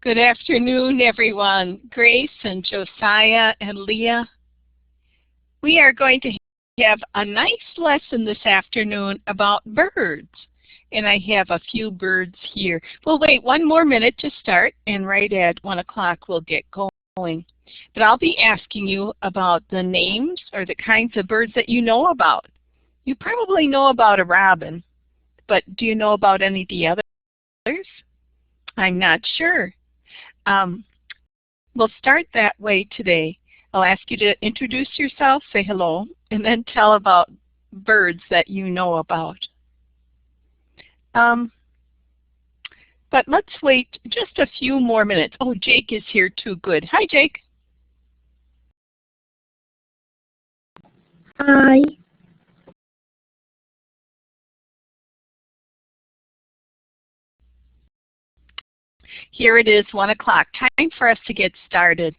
Good afternoon, everyone. Grace and Josiah and Leah. We are going to have a nice lesson this afternoon about birds. And I have a few birds here. We'll wait one more minute to start, and right at 1 o'clock we'll get going. But I'll be asking you about the names or the kinds of birds that you know about. You probably know about a robin, but do you know about any of the others? I'm not sure. We'll start that way today. I'll ask you to introduce yourself, say hello, and then tell about birds that you know about. But let's wait just a few more minutes. Oh, Jake is here too. Good. Hi, Jake. Hi. Here it is, 1 o'clock. Time for us to get started.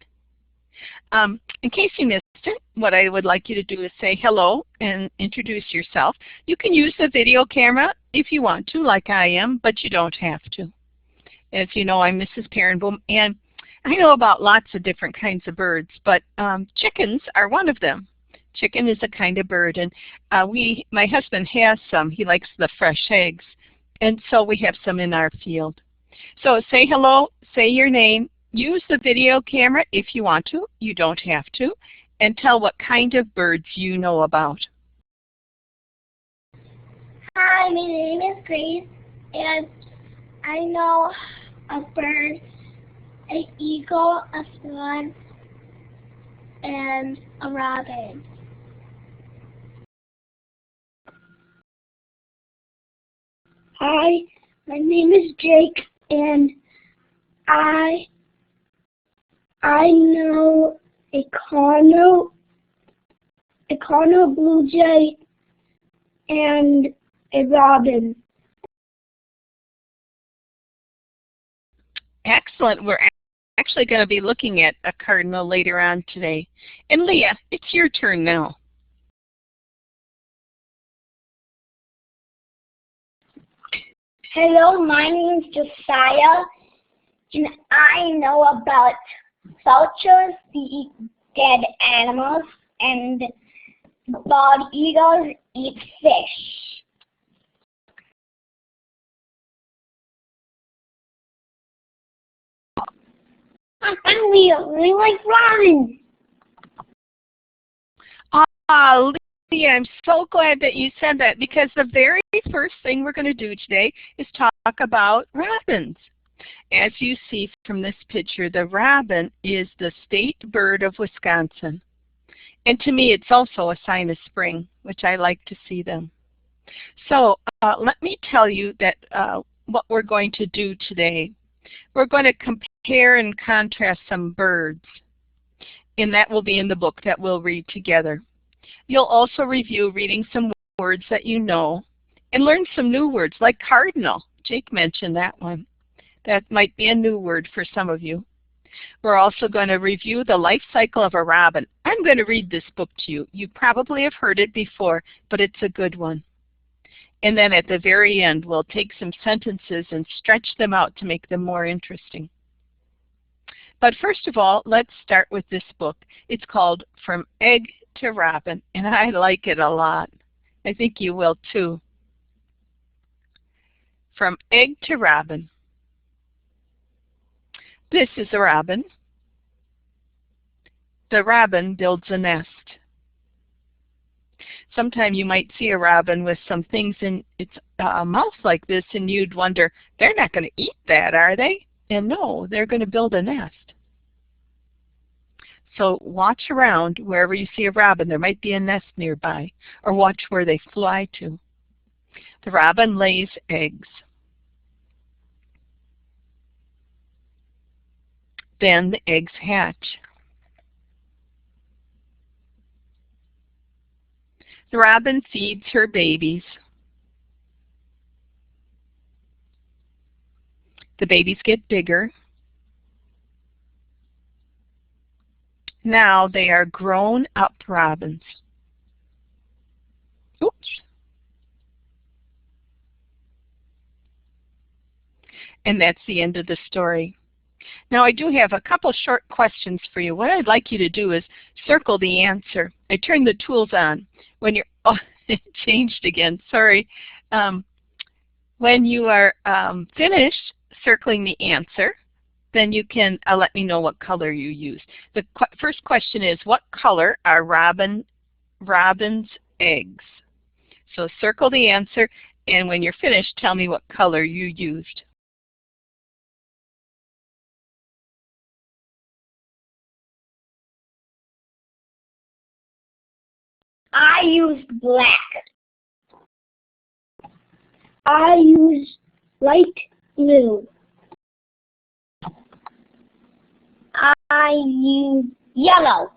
In case you missed it, what I would like you to do is say hello and introduce yourself. You can use the video camera if you want to, like I am, but you don't have to. As you know, I'm Mrs. Perenboom, and I know about lots of different kinds of birds, but chickens are one of them. Chicken is a kind of bird, and my husband has some. He likes the fresh eggs, and so we have some in our field. So say hello, say your name, use the video camera if you want to, you don't have to, and tell what kind of birds you know about. Hi, my name is Grace, and I know a bird, an eagle, a swan, and a robin. Hi, my name is Jake, and I know a cardinal, blue jay, and a robin. Excellent. We're actually going to be looking at a cardinal later on today. And Leah, it's your turn now. Hello, my name is Josiah, and I know about vultures, they eat dead animals, and bald eagles eat fish. We like robins. Leah, I'm so glad that you said that, because the very first thing we're going to do today is talk about robins. As you see from this picture, the robin is the state bird of Wisconsin. And to me, it's also a sign of spring, which I like to see them. So let me tell you that what we're going to do today. We're going to compare and contrast some birds, and that will be in the book that we'll read together. You'll also review reading some words that you know and learn some new words like cardinal. Jake mentioned that one. That might be a new word for some of you. We're also going to review the life cycle of a robin. I'm going to read this book to you. You probably have heard it before, but it's a good one. And then at the very end, we'll take some sentences and stretch them out to make them more interesting. But first of all, let's start with this book. It's called From Egg to Robin, and I like it a lot. I think you will too. From Egg to Robin. This is a robin. The robin builds a nest. Sometime you might see a robin with some things in its mouth like this, and you'd wonder, they're not going to eat that, are they? And no, they're going to build a nest. So watch around wherever you see a robin. There might be a nest nearby, or watch where they fly to. The robin lays eggs. Then the eggs hatch. The robin feeds her babies. The babies get bigger. Now they are grown-up robins. Oops. And that's the end of the story. Now I do have a couple short questions for you. What I'd like you to do is circle the answer. I turned the tools on. When you're, oh, it changed again, sorry. When you are finished circling the answer, then you can let me know what color you used. The first question is, what color are robin's eggs? So circle the answer, and when you're finished, tell me what color you used. I used black. I used light blue. I used yellow.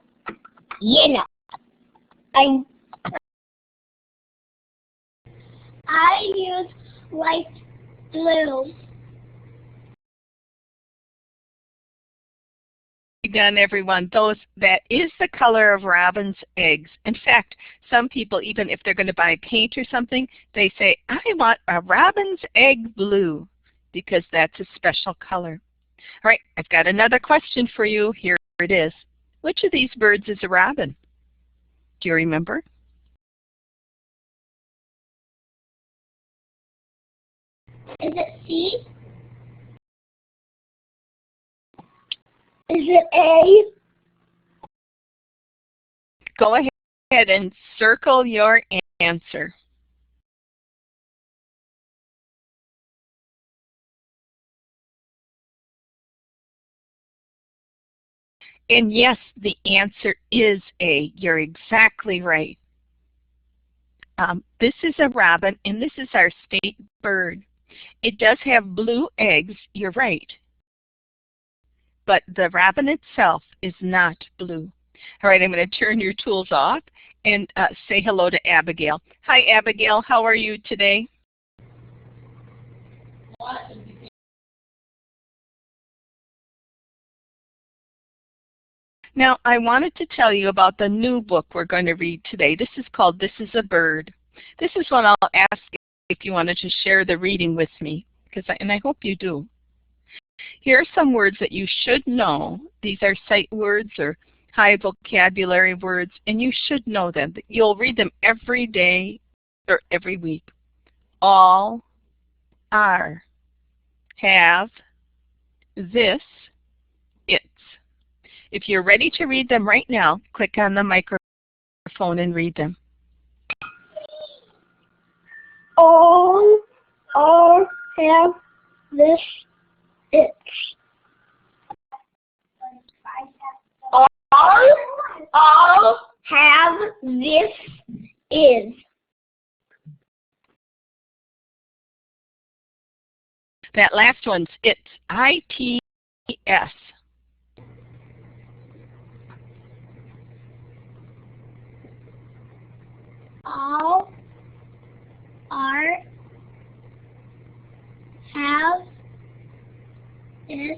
I used light blue. Done, everyone. That is the color of robin's eggs. In fact, some people, even if they're going to buy paint or something, they say, I want a robin's egg blue, because that's a special color. All right, I've got another question for you. Here it is. Which of these birds is a robin? Do you remember? Is it C? Is it A? Go ahead and circle your answer. And yes, the answer is A. You're exactly right. This is a robin, and this is our state bird. It does have blue eggs, you're right. But the robin itself is not blue. All right, I'm going to turn your tools off and say hello to Abigail. Hi, Abigail. How are you today? Now, I wanted to tell you about the new book we're going to read today. This is called This is a Bird. This is one I'll ask if you wanted to share the reading with me, and I hope you do. Here are some words that you should know. These are sight words or high vocabulary words, and you should know them. You'll read them every day or every week. All, are, have, this, its. If you're ready to read them right now, click on the microphone and read them. All, are, have, this, its. All, have, this, is. That last one's its, I-T-S. All, are, have, is,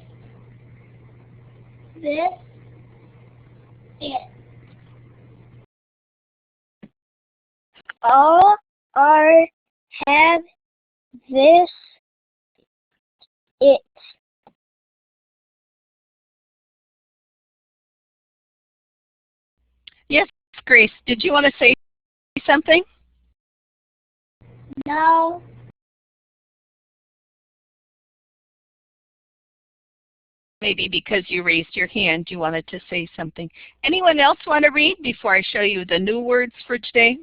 this, it. All, are, have, this, it. Yes, Grace, did you want to say something? No. Maybe because you raised your hand, you wanted to say something. Anyone else want to read before I show you the new words for today?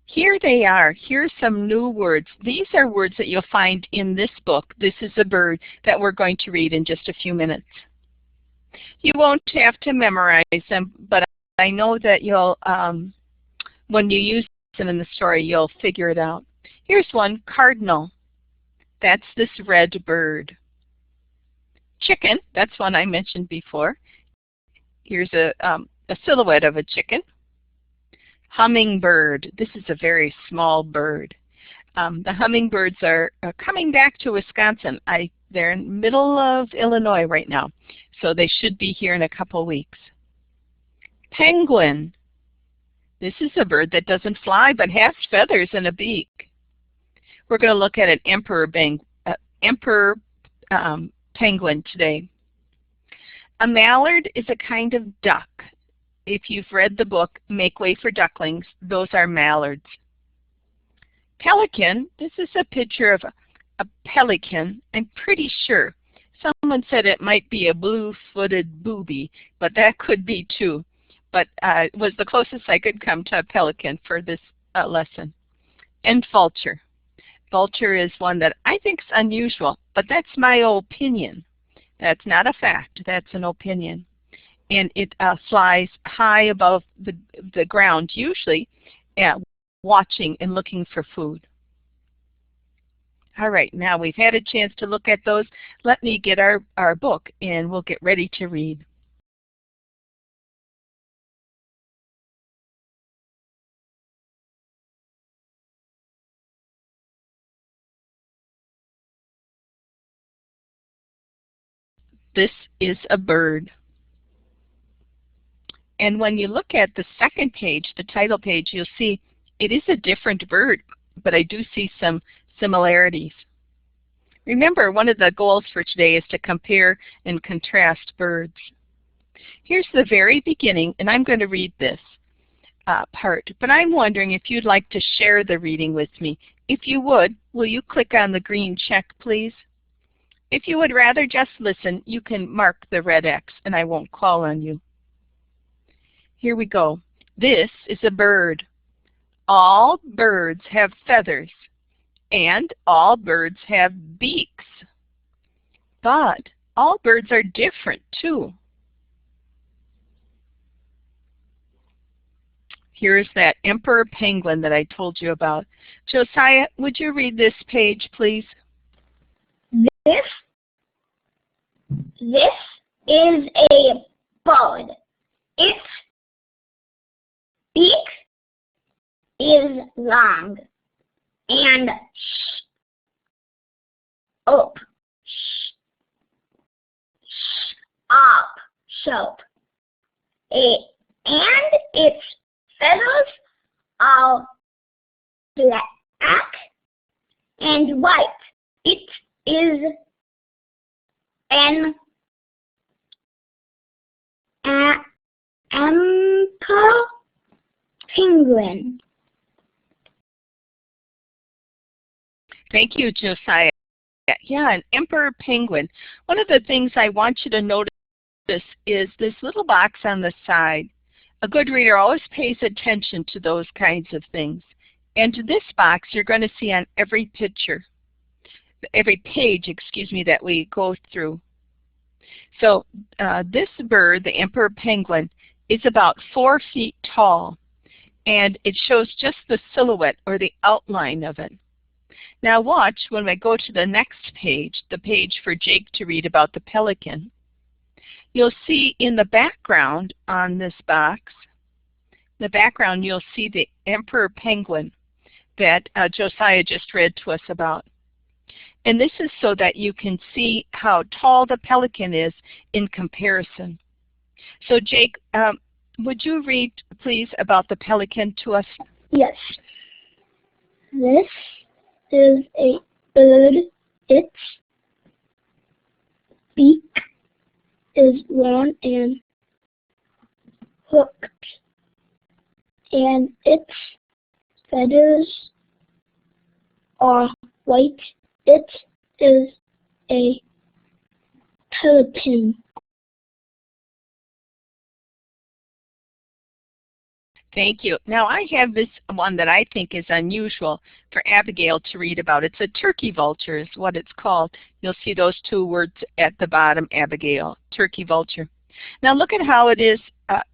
Here they are. Here's some new words. These are words that you'll find in this book, This is a Bird, that we're going to read in just a few minutes. You won't have to memorize them, but I know that you'll, when you use them in the story, you'll figure it out. Here's one, cardinal. That's this red bird. Chicken, that's one I mentioned before. Here's a silhouette of a chicken. Hummingbird, this is a very small bird. The hummingbirds are coming back to Wisconsin. They're in the middle of Illinois right now, so they should be here in a couple weeks. Penguin, this is a bird that doesn't fly but has feathers and a beak. We're going to look at an emperor penguin today. A mallard is a kind of duck. If you've read the book, Make Way for Ducklings, those are mallards. Pelican, this is a picture of a pelican. I'm pretty sure. Someone said it might be a blue-footed booby, but that could be too. But it was the closest I could come to a pelican for this lesson. And vulture. Vulture is one that I think is unusual, but that's my opinion. That's not a fact. That's an opinion. And it flies high above the ground, usually watching and looking for food. All right, now we've had a chance to look at those. Let me get our book, and we'll get ready to read. This is a bird. And when you look at the second page, the title page, you'll see it is a different bird, but I do see some similarities. Remember, one of the goals for today is to compare and contrast birds. Here's the very beginning, and I'm going to read this part, but I'm wondering if you'd like to share the reading with me. If you would, will you click on the green check, please? If you would rather just listen, you can mark the red X, and I won't call on you. Here we go. This is a bird. All birds have feathers, and all birds have beaks. But all birds are different, too. Here's that emperor penguin that I told you about. Josiah, would you read this page, please? This is a bird. Its beak is long and up, sharp. And its feathers are black and white. It is an emperor penguin. Thank you, Josiah. Yeah, an emperor penguin. One of the things I want you to notice is this little box on the side. A good reader always pays attention to those kinds of things. And this box you're going to see on every picture, every page, excuse me, that we go through. So this bird, the emperor penguin, is about 4 feet tall, and it shows just the silhouette or the outline of it. Now watch when I go to the next page, the page for Jake to read about the pelican. You'll see in the background on this box, in the background you'll see the emperor penguin that Josiah just read to us about. And this is so that you can see how tall the pelican is in comparison. So Jake, would you read, please, about the pelican to us? Yes. This is a bird. Its beak is long and hooked, and its feathers are white. It is a pelican. Thank you. Now I have this one that I think is unusual for Abigail to read about. It's a turkey vulture is what it's called. You'll see those 2 words at the bottom, Abigail, turkey vulture. Now look at how it is,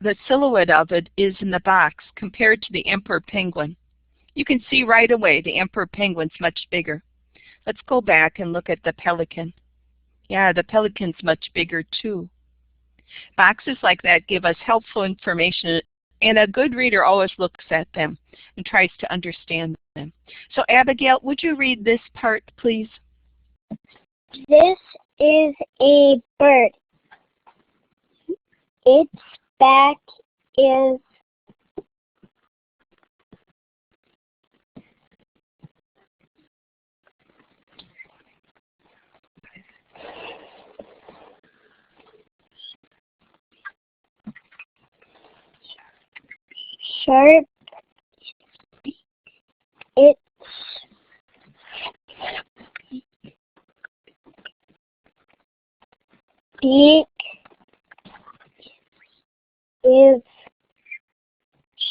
the silhouette of it is in the box compared to the emperor penguin. You can see right away the emperor penguin's much bigger. Let's go back and look at the pelican. Yeah, the pelican's much bigger too. Boxes like that give us helpful information, and a good reader always looks at them and tries to understand them. So Abigail, would you read this part, please? This is a bird. Its back is sharp. Its beak is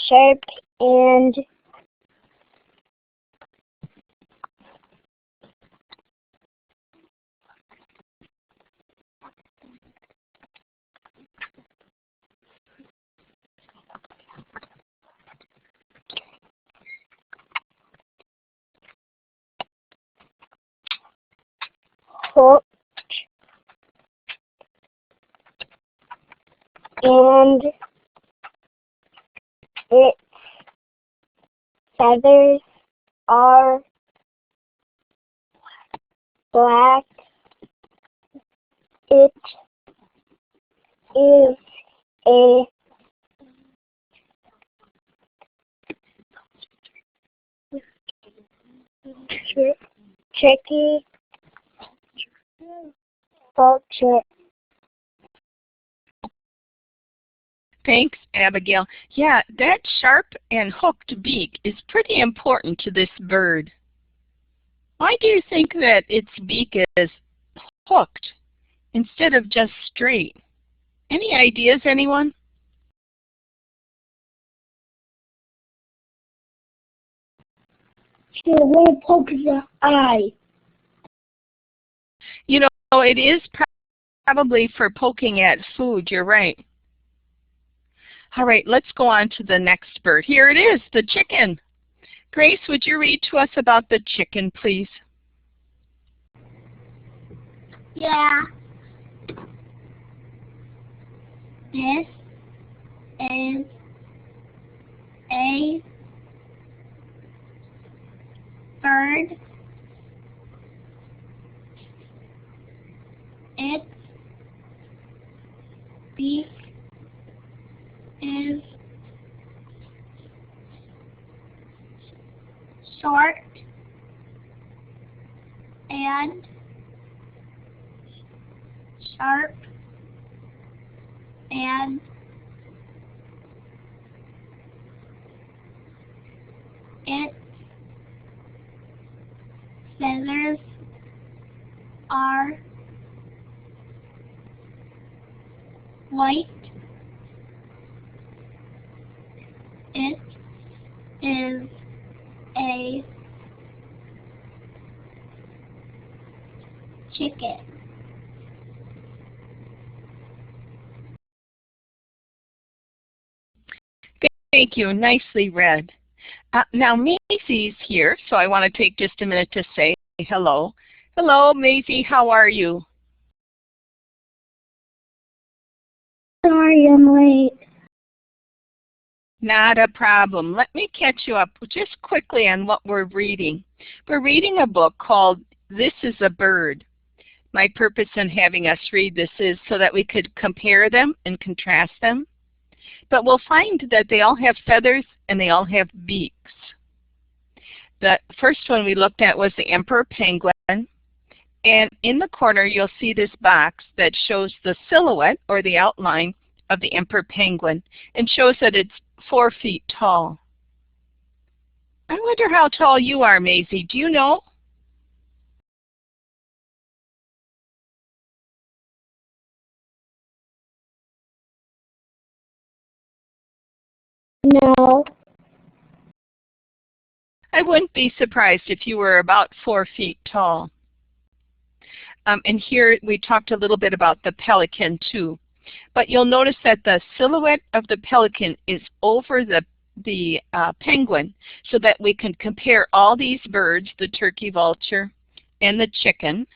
sharp and hooked, and its feathers are black. It is a tricky vulture. Thanks, Abigail. Yeah, that sharp and hooked beak is pretty important to this bird. Why do you think that its beak is hooked instead of just straight? Any ideas, anyone? She will poke the eye. You know, it is probably for poking at food. You're right. All right, let's go on to the next bird. Here it is, the chicken. Grace, would you read to us about the chicken, please? Yeah. This is a bird. Its beak is short and sharp and its feathers are white. It is a chicken. Thank you, nicely read. Now Maisie's here, so I want to take just a minute to say hello. Hello, Maisie, how are you? Sorry I'm late. Not a problem. Let me catch you up just quickly on what we're reading. We're reading a book called This is a Bird. My purpose in having us read this is so that we could compare them and contrast them. But we'll find that they all have feathers and they all have beaks. The first one we looked at was the emperor penguin. And in the corner you'll see this box that shows the silhouette or the outline of the emperor penguin and shows that it's 4 feet tall. I wonder how tall you are, Maisie. Do you know? No. I wouldn't be surprised if you were about 4 feet tall. And here we talked a little bit about the pelican too. But you'll notice that the silhouette of the pelican is over the penguin so that we can compare all these birds, the turkey vulture and the chicken,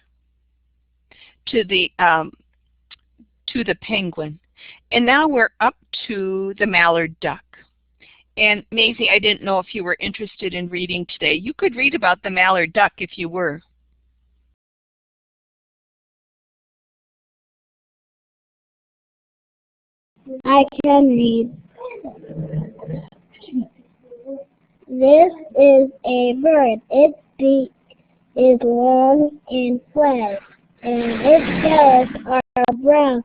to the penguin. And now we're up to the mallard duck. And Maisie, I didn't know if you were interested in reading today. You could read about the mallard duck if you were. I can read. This is a bird. Its beak is long and flat, and its feathers are brown.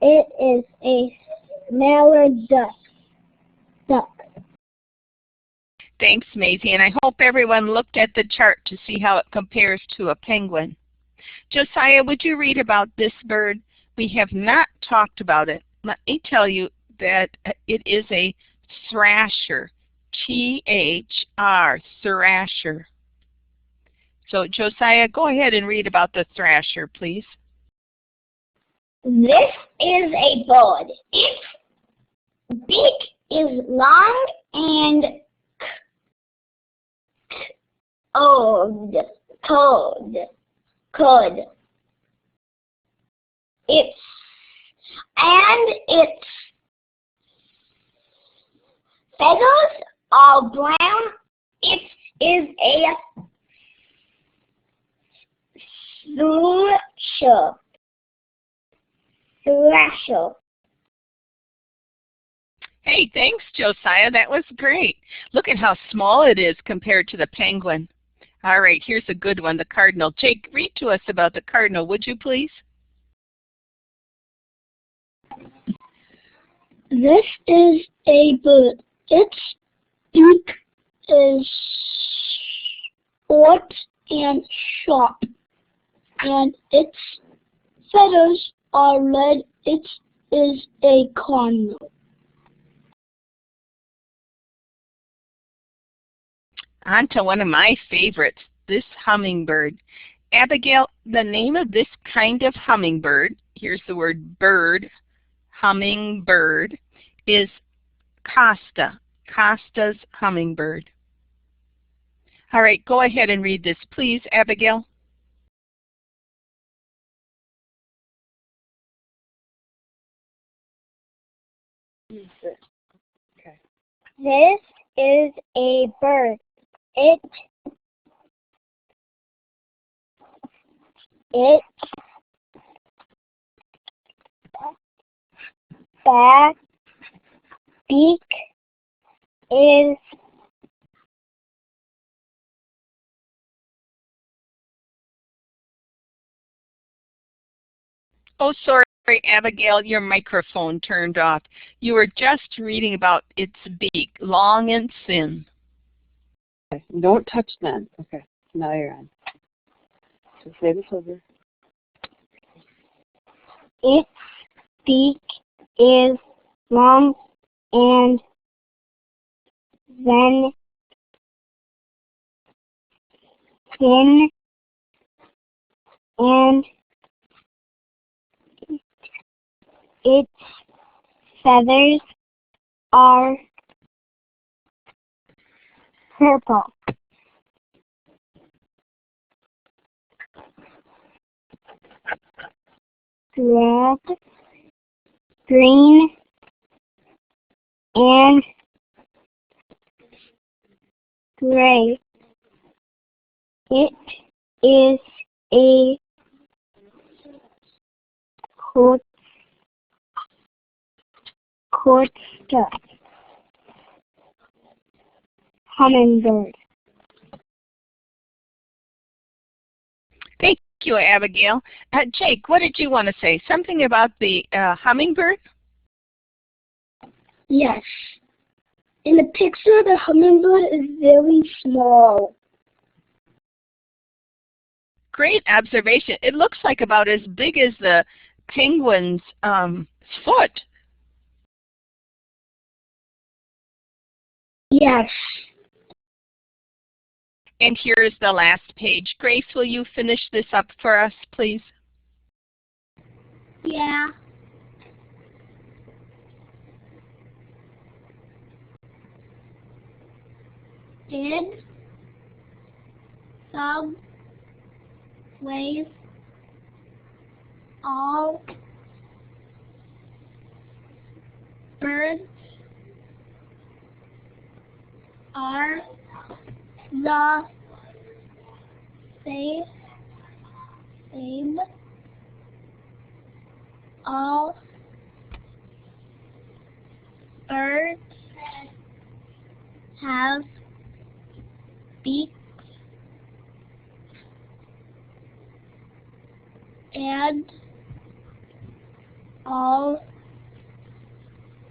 It is a mallard duck. Thanks, Maisie, and I hope everyone looked at the chart to see how it compares to a penguin. Josiah, would you read about this bird? We have not talked about it. Let me tell you that it is a thrasher, T-H-R, thrasher. So Josiah, go ahead and read about the thrasher, please. This is a bird. Its beak is long and curved. Its feathers are brown. It is a thrasher. Hey, thanks, Josiah. That was great. Look at how small it is compared to the penguin. All right, here's a good one, the cardinal. Jake, read to us about the cardinal, would you please? This is a bird. Its beak is short and sharp, and its feathers are red. It is a cardinal. On to one of my favorites, this hummingbird. Abigail, the name of this kind of hummingbird, here's the word bird, hummingbird, is Costa, Costa's hummingbird. All right, go ahead and read this, please, Abigail. Okay. This is a bird. Its back beak is Oh, sorry, Abigail, your microphone turned off. You were just reading about its beak, long and thin. Okay, don't touch that. Okay, now you're on. So say this over. its beak is long and then thin, and its feathers are purple. Red, green, and gray. It is a coaster hummingbird. Thank you, Abigail. Jake, what did you want to say? Something about the hummingbird? Yes. In the picture, the hummingbird is very small. Great observation. It looks like about as big as the penguin's foot. Yes. And here's the last page. Grace, will you finish this up for us, please? Yeah. Did subways all birds are the same. All birds have beaks, and all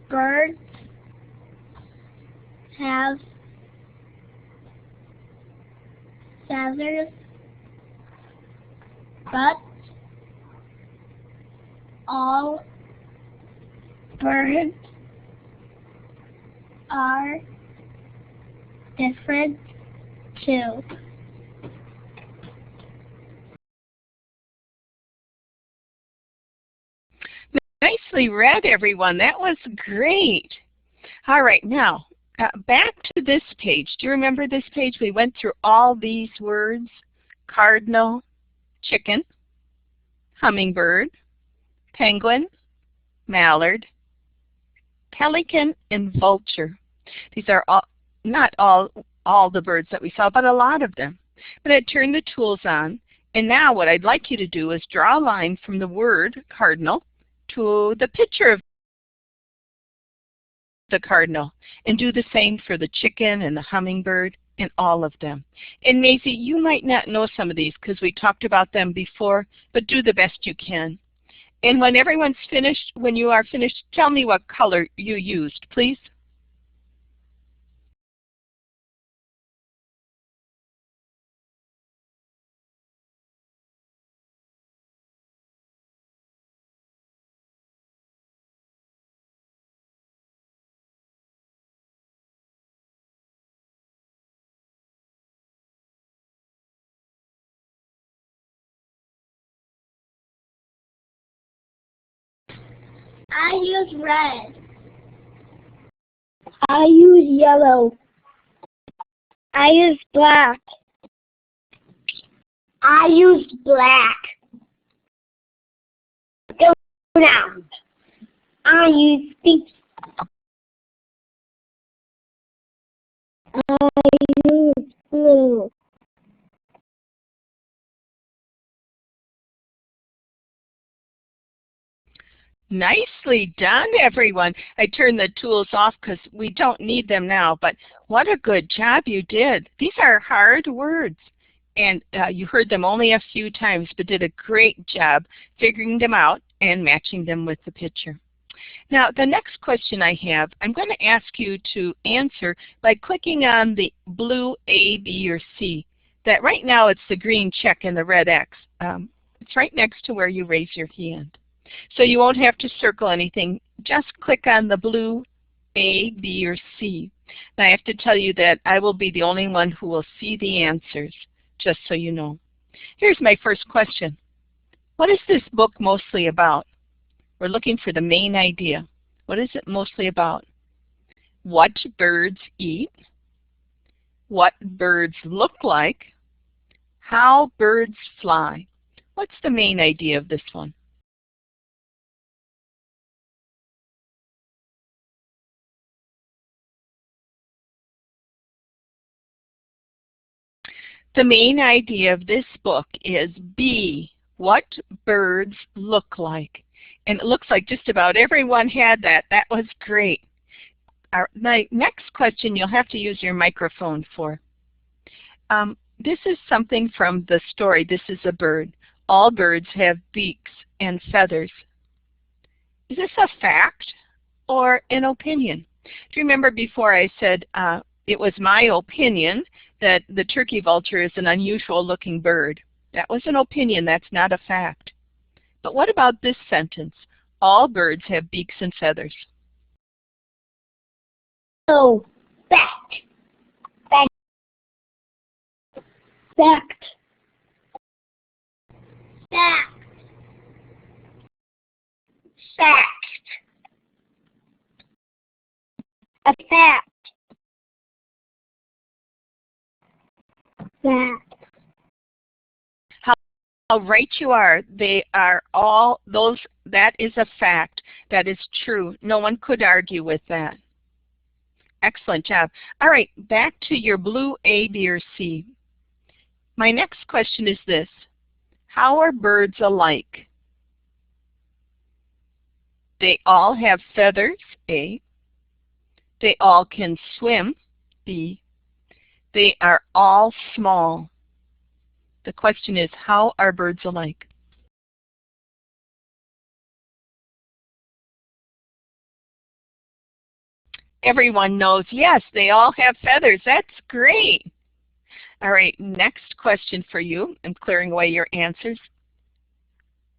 birds have feathers, but all birds are different too. Nicely read, everyone. That was great. All right, now back to this page. Do you remember this page? We went through all these words: cardinal, chicken, hummingbird, penguin, mallard, pelican, and vulture. These are not all the birds that we saw, but a lot of them. But I turned the tools on, and now what I'd like you to do is draw a line from the word cardinal to the picture of the cardinal, and do the same for the chicken and the hummingbird and all of them. And Maisie, you might not know some of these because we talked about them before, but do the best you can. And when everyone's finished, when you are finished, tell me what color you used, please. I use red. I use yellow. I use black. I use black. Go down. I use pink. I use blue. Nicely done, everyone. I turned the tools off because we don't need them now, but what a good job you did. These are hard words, and you heard them only a few times, but did a great job figuring them out and matching them with the picture. Now, the next question I have, I'm going to ask you to answer by clicking on the blue A, B, or C. That right now it's the green check and the red X. It's right next to where you raise your hand. So you won't have to circle anything. Just click on the blue A, B, or C. Now I have to tell you that I will be the only one who will see the answers, just so you know. Here's my first question. What is this book mostly about? We're looking for the main idea. What is it mostly about? What birds eat? What birds look like? How birds fly? What's the main idea of this one? The main idea of this book is be what birds look like. And it looks like just about everyone had that. That was great. My next question you'll have to use your microphone for. This is something from the story. This is a bird. All birds have beaks and feathers. Is this a fact or an opinion? Do you remember before I said it was my opinion that the turkey vulture is an unusual looking bird? That was an opinion, that's not a fact. But what about this sentence? All birds have beaks and feathers. Oh, fact. Fact. Fact. Fact. Fact. A fact. Fact. How right you are. They are all those. That is a fact. That is true. No one could argue with that. Excellent job. All right, back to your blue A, B, or C. My next question is this. How are birds alike? They all have feathers, A. They all can swim, B. They are all small. The question is, how are birds alike? Everyone knows, yes, they all have feathers. That's great. All right, next question for you. I'm clearing away your answers.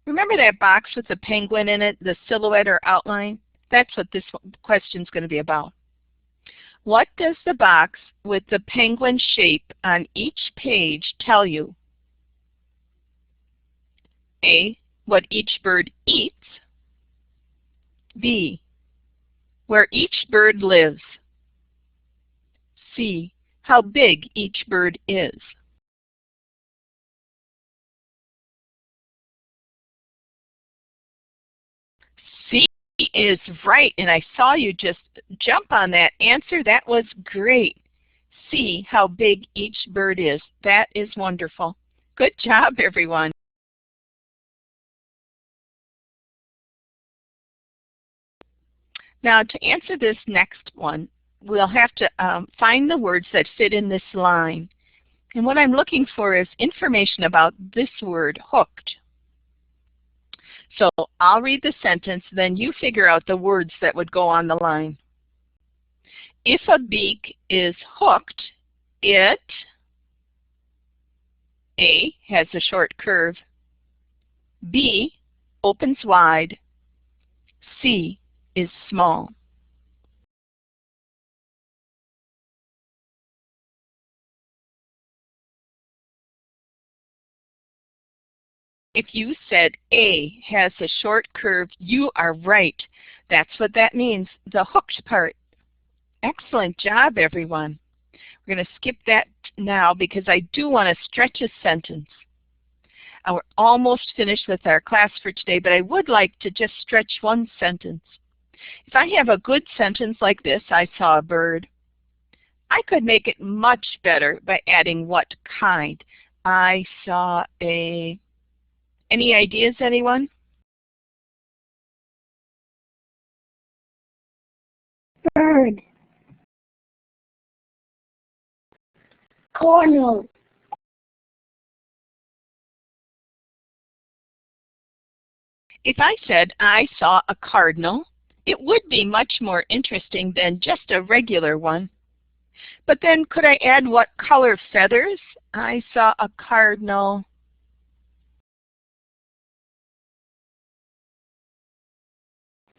Remember that box with the penguin in it, the silhouette or outline? That's what this question's going to be about. What does the box with the penguin shape on each page tell you? A, what each bird eats. B, where each bird lives. C, how big each bird is. C is right, and I saw you just jump on that answer. That was great. C, how big each bird is. That is wonderful. Good job, everyone. Now, to answer this next one, we'll have to find the words that fit in this line. And what I'm looking for is information about this word, hooked. So I'll read the sentence, then you figure out the words that would go on the line. If a beak is hooked, it, A, has a short curve, B, opens wide, C, is small. If you said A has a short curve, you are right. That's what that means, the hooked part. Excellent job, everyone. We're going to skip that now because I do want to stretch a sentence. We're almost finished with our class for today, but I would like to just stretch one sentence. If I have a good sentence like this, I saw a bird, I could make it much better by adding what kind. I saw a... Any ideas, anyone? Bird. Cornel. If I said I saw a cardinal, it would be much more interesting than just a regular one. But then could I add what color feathers? I saw a cardinal.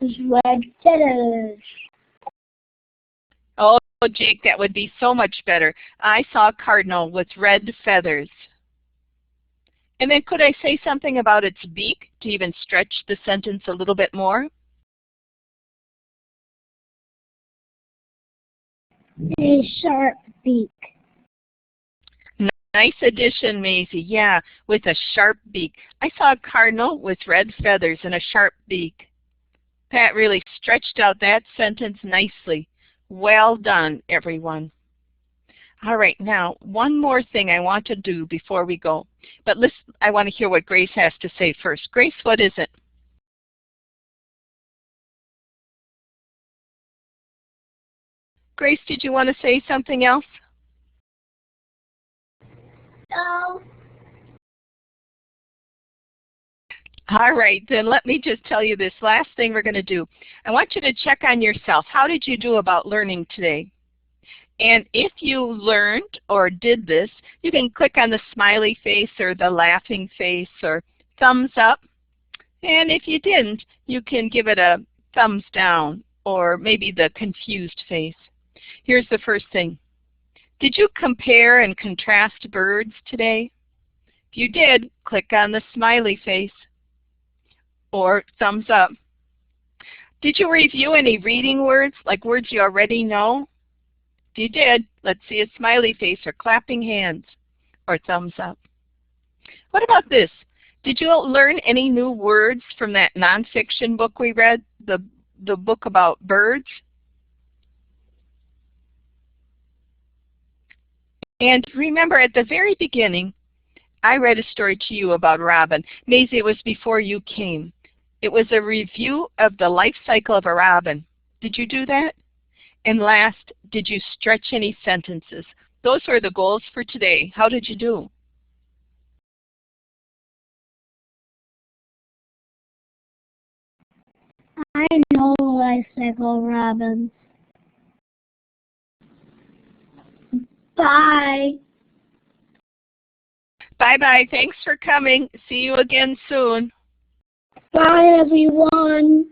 Red feathers. Oh, Jake, that would be so much better. I saw a cardinal with red feathers. And then could I say something about its beak to even stretch the sentence a little bit more? A sharp beak. Nice addition, Maisie. Yeah, with a sharp beak. I saw a cardinal with red feathers and a sharp beak. Pat really stretched out that sentence nicely. Well done, everyone. All right, now one more thing I want to do before we go. But listen, I want to hear what Grace has to say first. Grace, what is it? Grace, did you want to say something else? No. All right, then let me just tell you this last thing we're going to do. I want you to check on yourself. How did you do about learning today? And if you learned or did this, you can click on the smiley face or the laughing face or thumbs up. And if you didn't, you can give it a thumbs down or maybe the confused face. Here's the first thing. Did you compare and contrast birds today? If you did, click on the smiley face or thumbs up. Did you review any reading words, like words you already know? If you did, let's see a smiley face or clapping hands or thumbs up. What about this? Did you learn any new words from that nonfiction book we read, the book about birds? And remember, at the very beginning, I read a story to you about robin. Maisie, it was before you came. It was a review of the life cycle of a robin. Did you do that? And last, did you stretch any sentences? Those were the goals for today. How did you do? I know life cycle robins. Bye. Bye-bye. Thanks for coming. See you again soon. Bye, everyone.